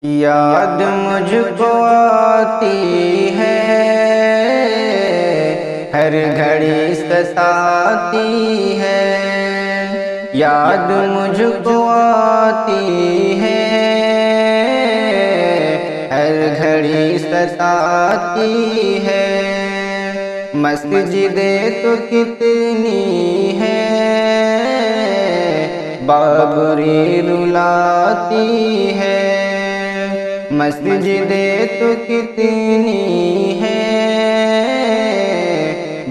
یاد مجھ کو آتی ہے، ہر گھڑی ستاتی ہے۔ یاد مجھ کو آتی ہے، ہر گھڑی ستاتی ہے۔ مسجدیں تو کتنی ہے، بابری رلاتی ہے۔ مسجدیں تو کتنی ہے،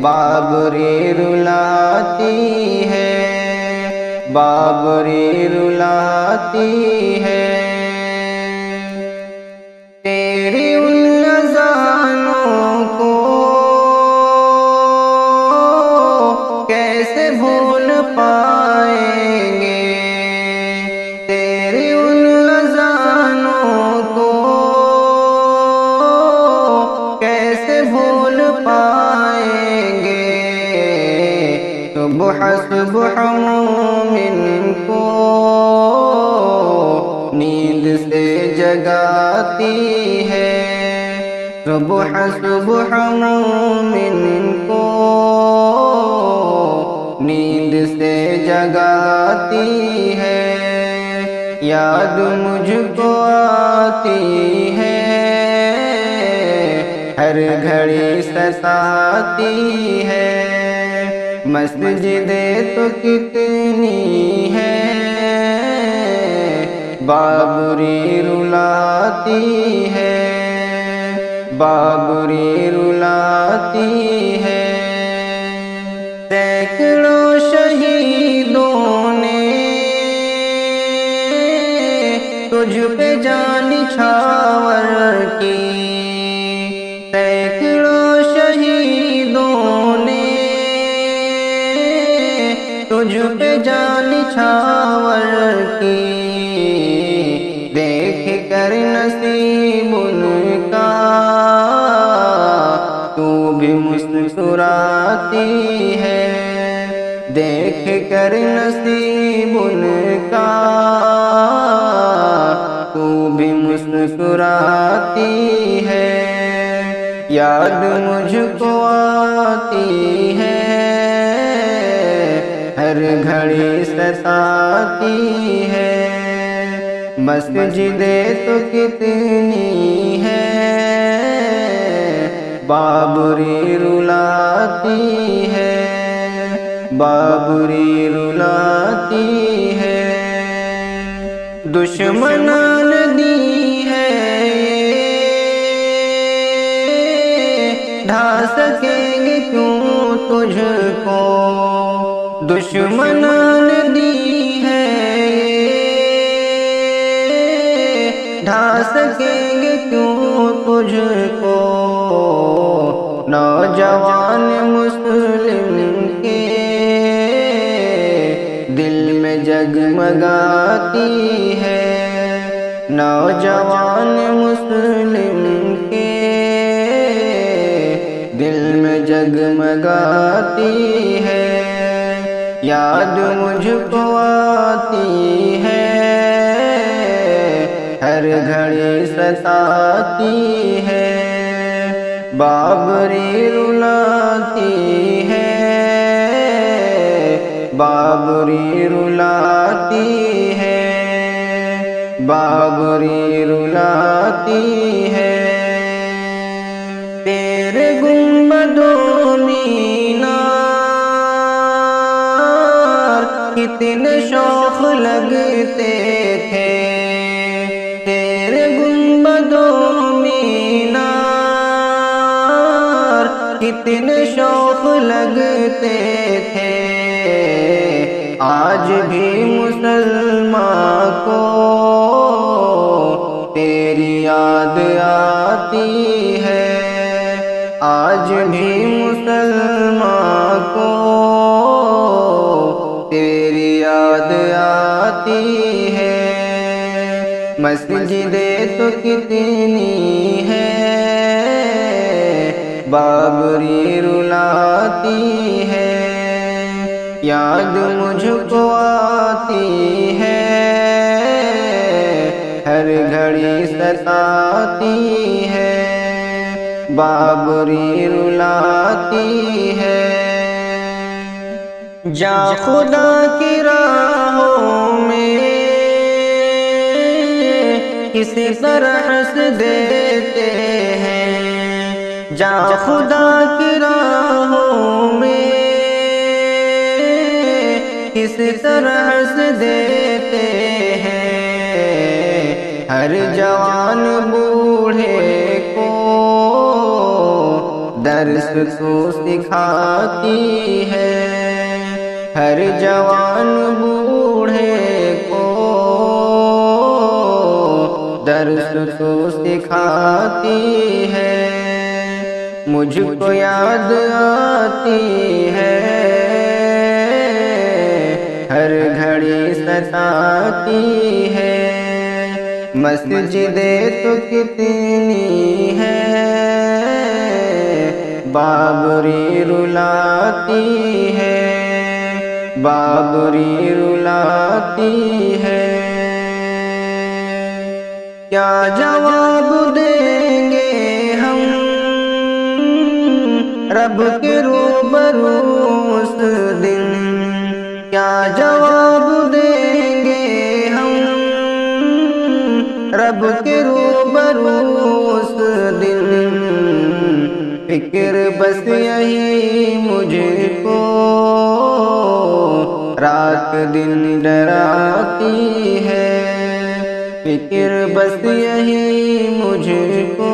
بابری رلاتی ہے، بابری رلاتی ہے۔ تیری ان اذانوں کو کیسے بھول پائیں گے، تیری ان اذانوں کو کیسے بھول پائیں گے۔ صبح صبح مومن کو نیند سے جگاتی ہے، صبح صبح مومن کو نیند سے جگاتی ہے۔ یاد مجھ کو آتی ہے، ہر گھڑی ستاتی ہے۔ مسجدیں تو کتنی ہے، بابری رلاتی ہے، بابری رلاتی ہے۔ سینکڑوں شہیدوں نے تجھ پہ جان نچھاور کی، سینکڑوں شہیدوں نے تجھ پہ جان نچھاور کی۔ دیکھ کر نصیب ان کا تو بھی مسکراتی ہے، دیکھ کر نصیب ان کا تو بھی مسکراتی ہے۔ یاد مجھ کو آتی ہے، ہر گھڑی ستاتی ہے۔ مسجدیں تو کتنی ہے، بابری رلاتی ہے، بابری رلاتی ہے۔ دشمنان دی ہے ڈھا سکیں گے کیوں تجھ کو، دشمنان دی ہے ڈھا سکیں گے کیوں تجھ کو۔ نوجوان مسلم کے دل میں جگمگاتی ہے، نوجوان مسلم کے دل میں جگمگاتی ہے۔ یاد مجھ کو آتی ہے، ہر گھڑی ستاتی ہے، بابری رلاتی ہے، بابری رلاتی ہے، بابری رلاتی ہے۔ تیرے گنبد و مینار کتنے شوق لگتے تھے، تیرے گنبد و مینار کتنے شوق لگتے تھے۔ آج بھی مسلمان کو تیری یاد آتی ہے، آج بھی مسلمان کو تیری یاد آتی ہے۔ مسجدیں تو کتنی ہے، بابری رلاتی ہے۔ یاد مجھ کو آتی ہے، ہر گھڑی ستاتی ہے، بابری رلاتی ہے۔ جا خدا کی راہوں میں کسی طرح ہنس دیتے ہیں، جا خدا کی راہوں میں کسی طرح ہنس دیتے ہیں۔ ہر جوان بوڑھے کو درس تو سکھاتی ہے، ہر جوان بوڑھے کو درس تو سکھاتی ہے۔ مجھ کو یاد آتی ہے، ہر گھڑی ستاتی ہے۔ مسجدیں تو کتنی ہیں، بابری رلاتی ہے، بابری رلاتی ہے۔ کیا جواب دیں گے ہم رب کے روبرو اس دن، کیا جواب دیں گے ہم رب کے روبرو اس دن۔ فکر بس یہی مجھ کو رات دن ڈراتی ہے، فکر بس یہی مجھ کو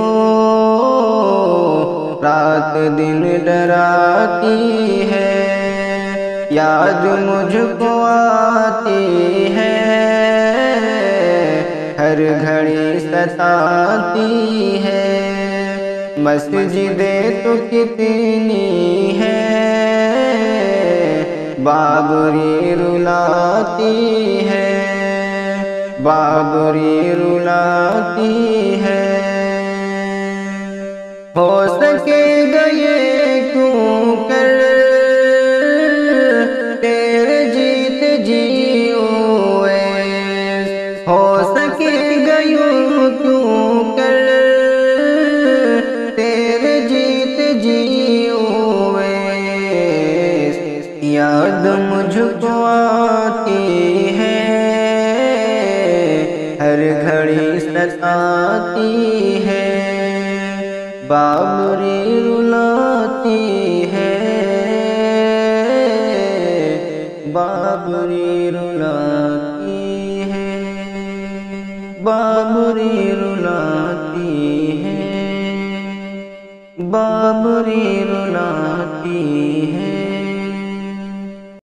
رات دن ڈراتی ہے۔ یاد مجھ کو آتی ہے، ہر گھڑی ستاتی ہے۔ مسجدیں تو کتنی ہیں، بابری رلاتی ہے، بابری رلاتی ہے۔ ہو سکے گا یہ کیوں کر تیرے جیت جی اویس، ہو سکے گا یوں کیوں کر تیرے جیت جی اویس۔ یاد مجھ کو آتی ہے، ہر گھڑی ستاتی ہے، بابری رلاتی ہے، بابری رلاتی ہے، بابری رلاتی ہے، بابری رلاتی